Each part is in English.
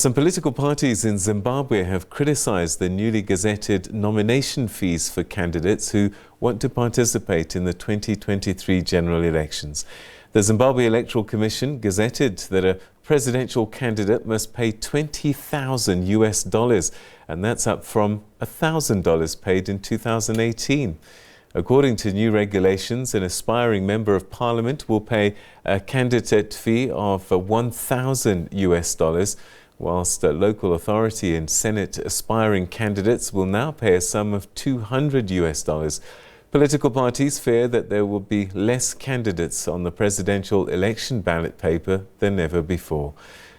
Some political parties in Zimbabwe have criticized the newly gazetted nomination fees for candidates who want to participate in the 2023 general elections. The Zimbabwe Electoral Commission gazetted that a presidential candidate must pay $20,000, and that's up from $1,000 paid in 2018. According to new regulations, an aspiring member of parliament will pay a candidate fee of $1,000, whilst local authority and Senate aspiring candidates will now pay a sum of $200. Political parties fear that there will be less candidates on the presidential election ballot paper than ever before.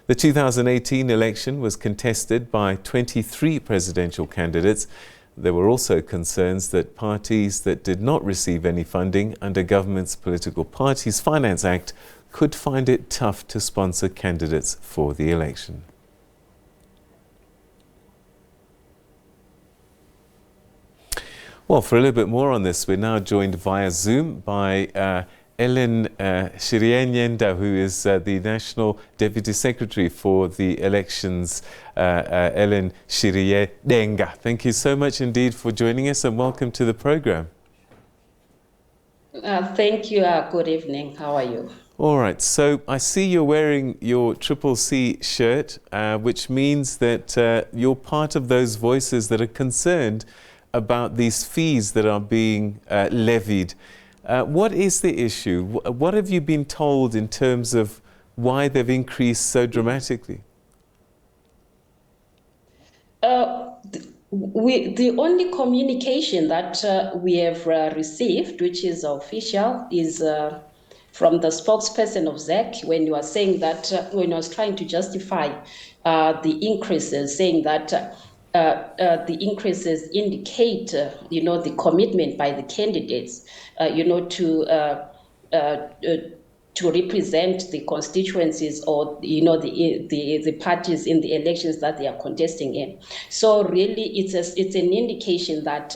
The 2018 election was contested by 23 presidential candidates. There were also concerns that parties that did not receive any funding under government's Political Parties Finance Act could find it tough to sponsor candidates for the election. Well, for a little bit more on this, we're now joined via Zoom by Shiriyedenga, who is the National Deputy Secretary for the elections. Shiriyedenga, thank you so much indeed for joining us and welcome to the program. Thank you. Good evening. How are you? All right. So I see you're wearing your CCC shirt, which means that you're part of those voices that are concerned about these fees that are being levied. What is the issue? What have you been told in terms of why they've increased so dramatically? The only communication that we have received, which is official, is from the spokesperson of ZEC, when you are saying that, when I was trying to justify the increases, saying that the increases indicate, the commitment by the candidates, to represent the constituencies or, the parties in the elections that they are contesting in. So really, it's an indication that,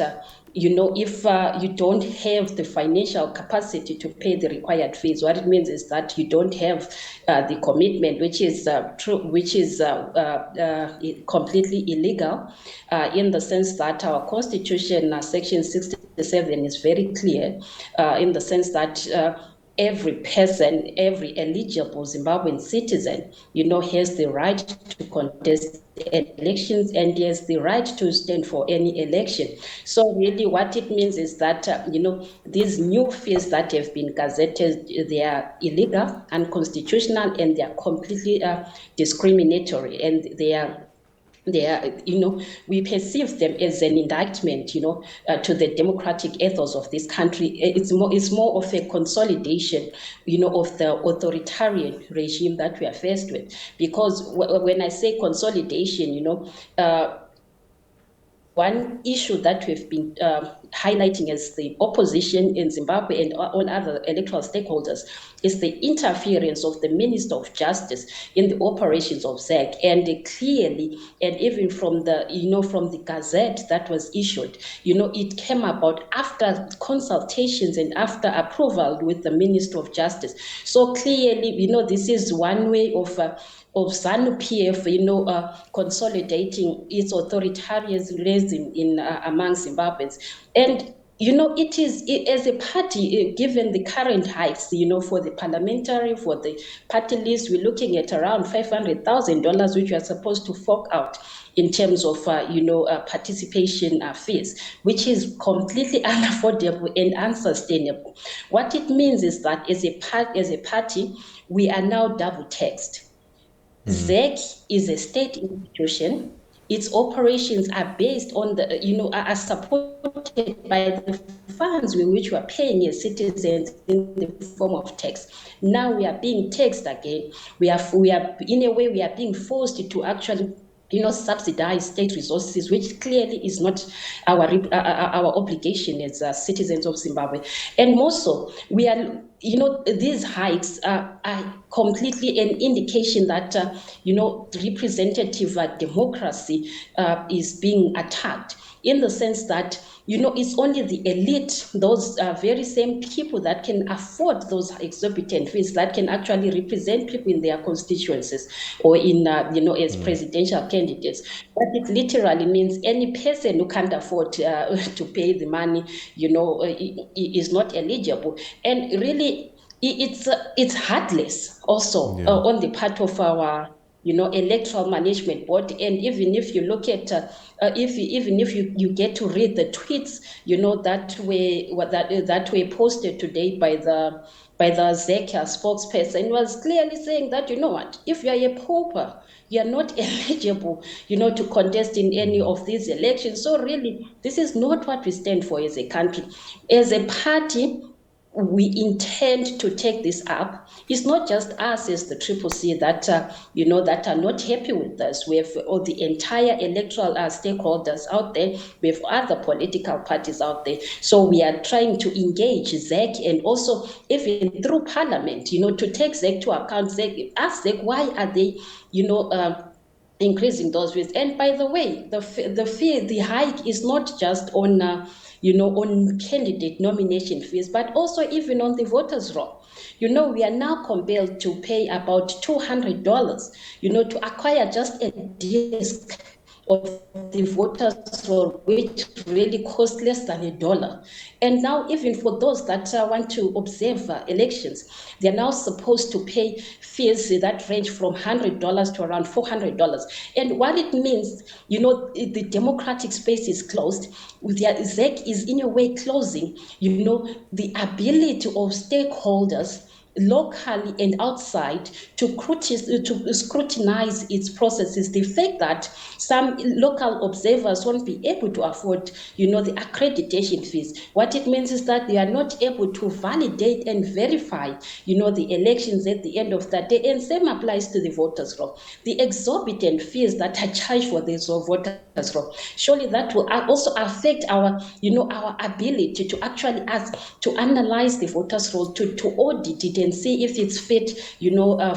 if you don't have the financial capacity to pay the required fees, what it means is that you don't have the commitment, which is true, which is completely illegal, in the sense that our Constitution, Section 67, is very clear, in the sense that every person, every eligible Zimbabwean citizen, has the right to contest elections and has the right to stand for any election. So really what it means is that, these new fees that have been gazetted, they are illegal, unconstitutional, and they are completely discriminatory, and they are, we perceive them as an indictment, to the democratic ethos of this country. It's more of a consolidation, of the authoritarian regime that we are faced with. Because when I say consolidation, one issue that we've been highlighting as the opposition in Zimbabwe and on other electoral stakeholders is the interference of the Minister of Justice in the operations of ZEC. And clearly, and even from the, from the gazette that was issued, it came about after consultations and after approval with the Minister of Justice. So clearly, this is one way of ZANU-PF, consolidating its authoritarianism in among Zimbabweans. And, it is, as a party, given the current heights, for the parliamentary, for the party list, we're looking at around $500,000, which we are supposed to fork out in terms of, participation fees, which is completely unaffordable and unsustainable. What it means is that as a party, we are now double taxed. ZEC is a state institution. Its operations are based on the, are supported by the funds with which we are paying as citizens in the form of tax. Now we are being taxed again. We are in a way, we are being forced to actually, subsidize state resources, which clearly is not our obligation as citizens of Zimbabwe. And more so, we are these hikes are completely an indication that, representative democracy is being attacked, in the sense that, it's only the elite, those very same people that can afford those exorbitant fees, that can actually represent people in their constituencies or in, as presidential candidates. But it literally means any person who can't afford to pay the money, is not eligible. And really, it's heartless also on the part of our electoral management board. And even if you look at even if you get to read the tweets that were posted today by the ZEC spokesperson, was clearly saying that, what, if you are a pauper, you are not eligible to contest in any of these elections. So really, this is not what we stand for as a country. As a party, we intend to take this up. It's not just us as the CCC that that are not happy with this. We have all the entire electoral stakeholders out there. We have other political parties out there. So we are trying to engage ZEC, and also even through Parliament, to take ZEC to account. Ask ZEC, why are they, increasing those fees? And by the way, the hike is not just on on candidate nomination fees, but also even on the voters' roll. We are now compelled to pay about $200, to acquire just a disc of the voters' roll, which really costs less than $1. And now, even for those that want to observe elections, they're now supposed to pay fees that range from $100 to around $400. And what it means, the democratic space is closed. The ZEC is in a way closing, the ability of stakeholders locally and outside to scrutinize its processes. The fact that some local observers won't be able to afford, the accreditation fees. What it means is that they are not able to validate and verify, the elections at the end of that day. And same applies to the voters' roll. The exorbitant fees that are charged for this voters' roll, surely that will also affect our, our ability to actually to analyze the voters' roll, to audit it and see if it's fit,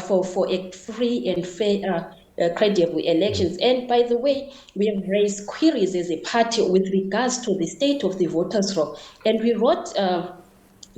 for a free and fair, credible elections. And by the way, we have raised queries as a party with regards to the state of the voters' roll. And we wrote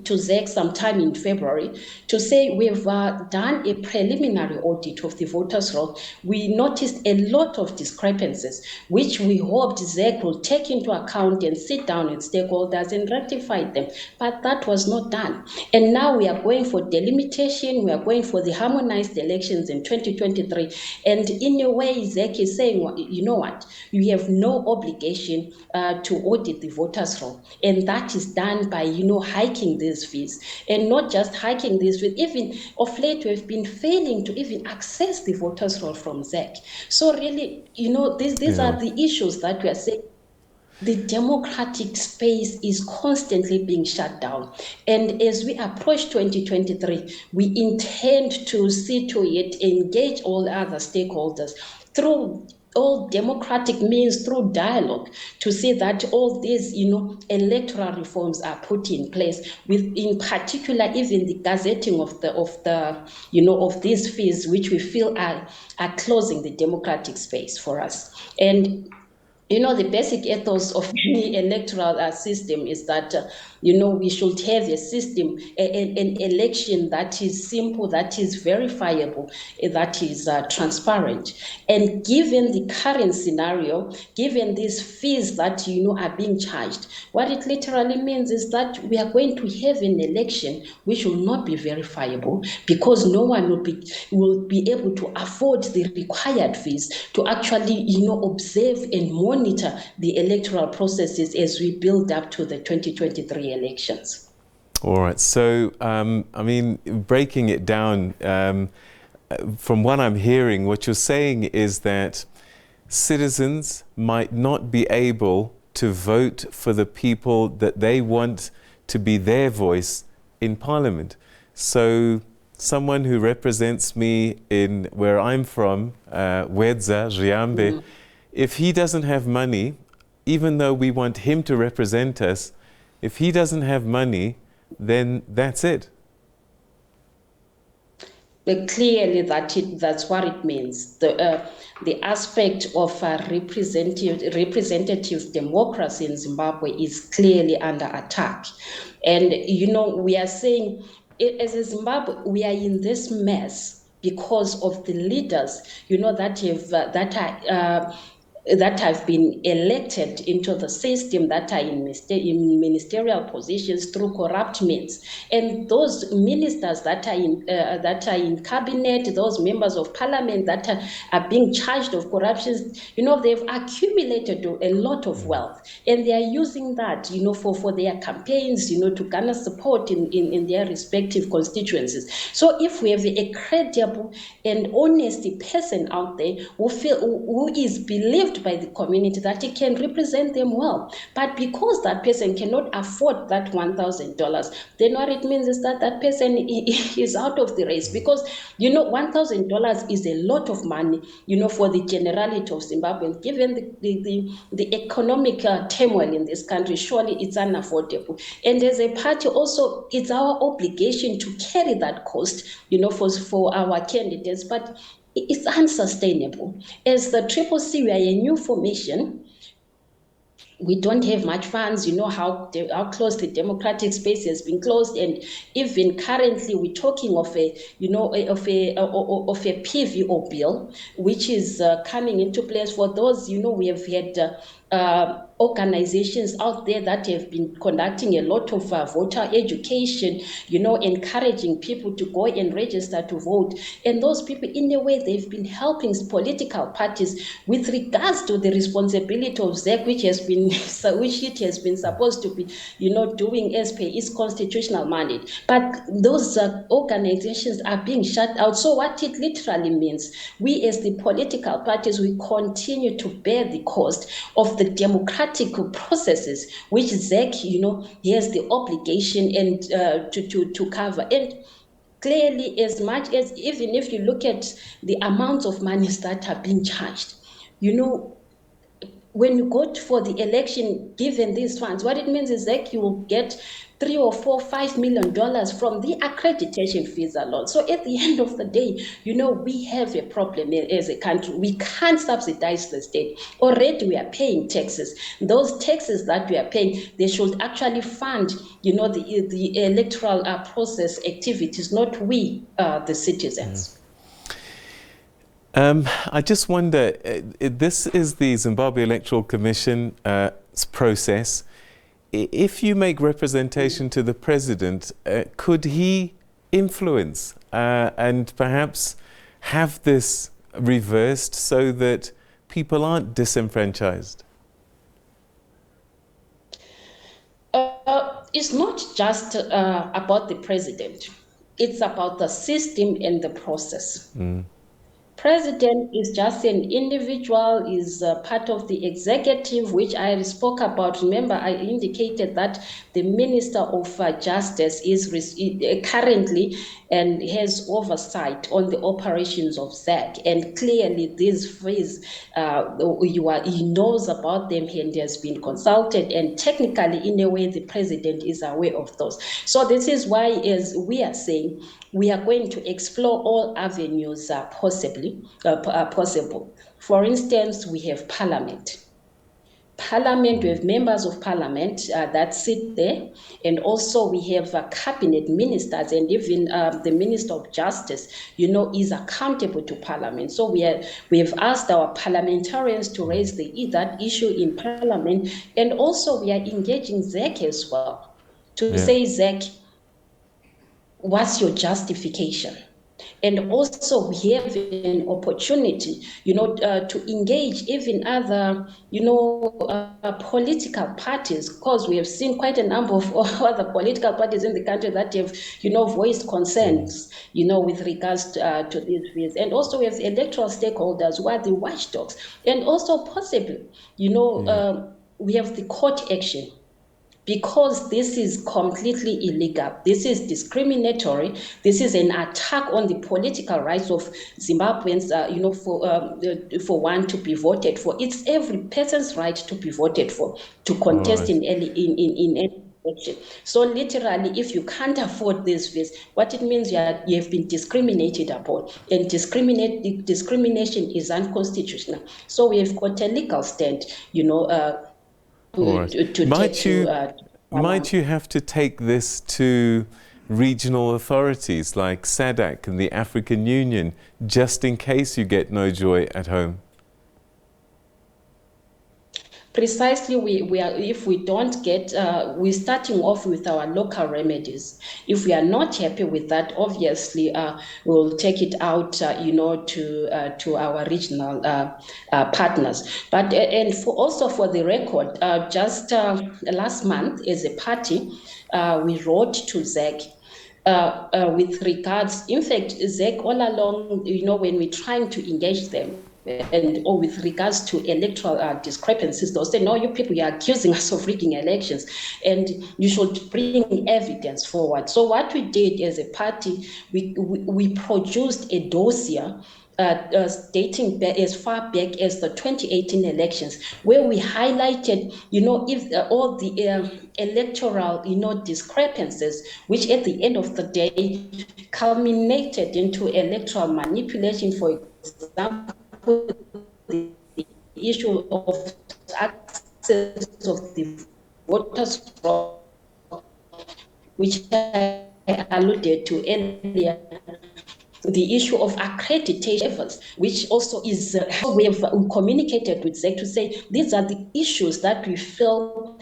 to ZEC sometime in February to say we've done a preliminary audit of the voters' roll. We noticed a lot of discrepancies, which we hoped ZEC will take into account and sit down with stakeholders and rectify them. But that was not done. And now we are going for delimitation. We are going for the harmonized elections in 2023. And in a way, ZEC is saying, you know what, we have no obligation to audit the voters' roll. And that is done by, hiking these fees, and not just hiking these fees. Even of late, we have been failing to even access the voters' roll from ZEC. So really, these are the issues that we are saying. The democratic space is constantly being shut down. And as we approach 2023, we intend to see to it, engage all other stakeholders through all democratic means, through dialogue, to see that all these, electoral reforms are put in place, with, in particular, even the gazetting of these fees, which we feel are closing the democratic space for us. And the basic ethos of any electoral system is that, we should have a system, an election that is simple, that is verifiable, that is transparent. And given the current scenario, given these fees that, are being charged, what it literally means is that we are going to have an election which will not be verifiable, because no one will be able to afford the required fees to actually, observe and monitor the electoral processes as we build up to the 2023 elections. All right. So, breaking it down, from what I'm hearing, what you're saying is that citizens might not be able to vote for the people that they want to be their voice in Parliament. So someone who represents me in where I'm from, Wedza, Zimbabwe, if he doesn't have money, even though we want him to represent us, if he doesn't have money, then that's it. But clearly that's what it means. The aspect of representative democracy in Zimbabwe is clearly under attack. And, we are saying, as a Zimbabwe, we are in this mess because of the leaders, that have been elected into the system, that are in ministerial positions through corrupt means, and those ministers that are in cabinet, those members of parliament that are being charged of corruption, they've accumulated a lot of wealth, and they are using that, for their campaigns, to garner support in their respective constituencies. So if we have a credible and honest person out there who is believed by the community that he can represent them well, but because that person cannot afford that $1,000, then what it means is that that person is out of the race, because $1,000 is a lot of money, for the generality of Zimbabweans, given the economic turmoil in this country. Surely it's unaffordable, and as a party also, it's our obligation to carry that cost, for our candidates, but it's unsustainable. As the CCC, we are a new formation. We don't have much funds. How close the democratic space has been closed, and even currently we're talking of a PVO bill, which is coming into place for those. We have had organizations out there that have been conducting a lot of voter education, encouraging people to go and register to vote. And those people, in a way, they've been helping political parties with regards to the responsibility of ZEC, which it has been supposed to be, doing as per its constitutional mandate. But those organizations are being shut out. So what it literally means, we as the political parties, we continue to bear the cost of the democratic processes, which ZEC, he has the obligation and to cover. And clearly, as much as, even if you look at the amounts of monies that are being charged, when you go for the election, given these funds, what it means is that you will get $3 or $4, $5 million from the accreditation fees alone. So at the end of the day, we have a problem as a country. We can't subsidize the state. Already we are paying taxes. Those taxes that we are paying, they should actually fund, the electoral process activities, not we, the citizens. I just wonder, this is the Zimbabwe Electoral Commission process. If you make representation to the president, could he influence and perhaps have this reversed so that people aren't disenfranchised? It's not just about the president. It's about the system and the process. President is just an individual, is part of the executive, which I spoke about. Remember, I indicated that the Minister of Justice is currently and has oversight on the operations of ZEC. And clearly, these fees, he knows about them and has been consulted. And technically, in a way, the president is aware of those. So this is why, as we are saying, we are going to explore all avenues possible. For instance, we have Parliament. We have members of Parliament that sit there, and also we have cabinet ministers, and even the Minister of Justice, is accountable to Parliament. So we have asked our parliamentarians to raise that issue in Parliament, and also we are engaging ZEC as well to say, ZEC, what's your justification? And also we have an opportunity, to engage even other, political parties, because we have seen quite a number of other political parties in the country that have, voiced concerns, with regards to these fees. And also we have electoral stakeholders who are the watchdogs. And also possibly, we have the court action. Because this is completely illegal, this is discriminatory, this is an attack on the political rights of Zimbabweans, for one to be voted for. It's every person's right to be voted for, to contest in any election. So literally, if you can't afford this fees, what it means you have been discriminated upon, and discrimination is unconstitutional. So we have got a legal stand, All right. to take to. Might you have to take this to regional authorities like SADC and the African Union, just in case you get no joy at home? Precisely, we are, if we don't get, we're starting off with our local remedies. If we are not happy with that, obviously, we'll take it out, to our regional partners. But and also for the record, just last month, as a party, we wrote to ZEC. With regards, in fact, ZEC all along, when we're trying to engage them, or with regards to electoral discrepancies, they'll say, no, you people, you're accusing us of rigging elections, and you should bring evidence forward. So what we did as a party, we produced a dossier dating back as far back as the 2018 elections, where we highlighted, if all the electoral, discrepancies, which at the end of the day culminated into electoral manipulation. For example, the issue of access of the voters' roll, which I alluded to earlier, the issue of accreditation, which also is we have communicated with ZEC to say these are the issues that we feel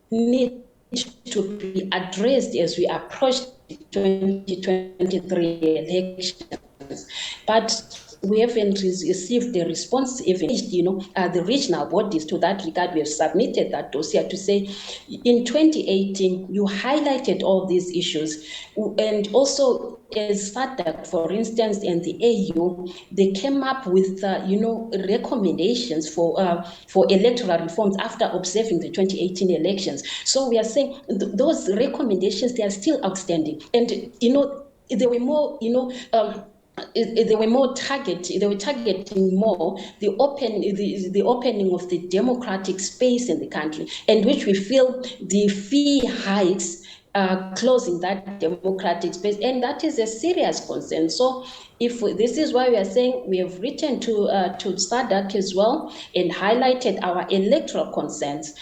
need to be addressed as we approach the 2023 elections. But we haven't received the response, even the regional bodies to that regard. We have submitted that dossier to say, in 2018, you highlighted all these issues, and also as SADC, for instance, and the AU, they came up with recommendations for electoral reforms after observing the 2018 elections. So we are saying those recommendations, they are still outstanding, and they were more they were targeting more the opening of the democratic space in the country, and which we feel the fee hikes closing that democratic space, and that is a serious concern. So if this is why we are saying we have written to SADC as well and highlighted our electoral concerns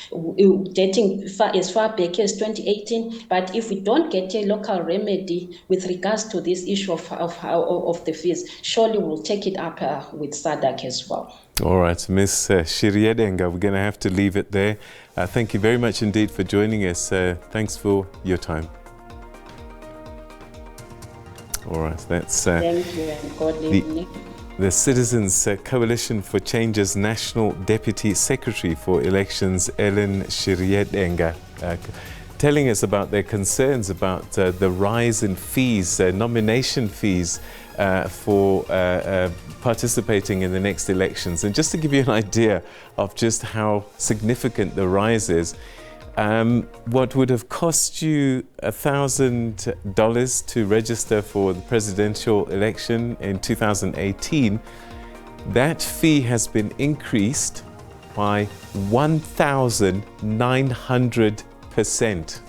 dating as far back as 2018. But if we don't get a local remedy with regards to this issue of the fees, surely we'll take it up with SADC as well. All right, Ms. Shiriyedenga, we're going to have to leave it there. Thank you very much indeed for joining us. Thanks for your time. All right, that's thank you, and God evening. The Citizens Coalition for Change's National Deputy Secretary for Elections, Ellen Shiriyedenga, telling us about their concerns about the rise in fees, nomination fees for participating in the next elections. And just to give you an idea of just how significant the rise is, what would have cost you $1,000 to register for the presidential election in 2018, that fee has been increased by 1,900%.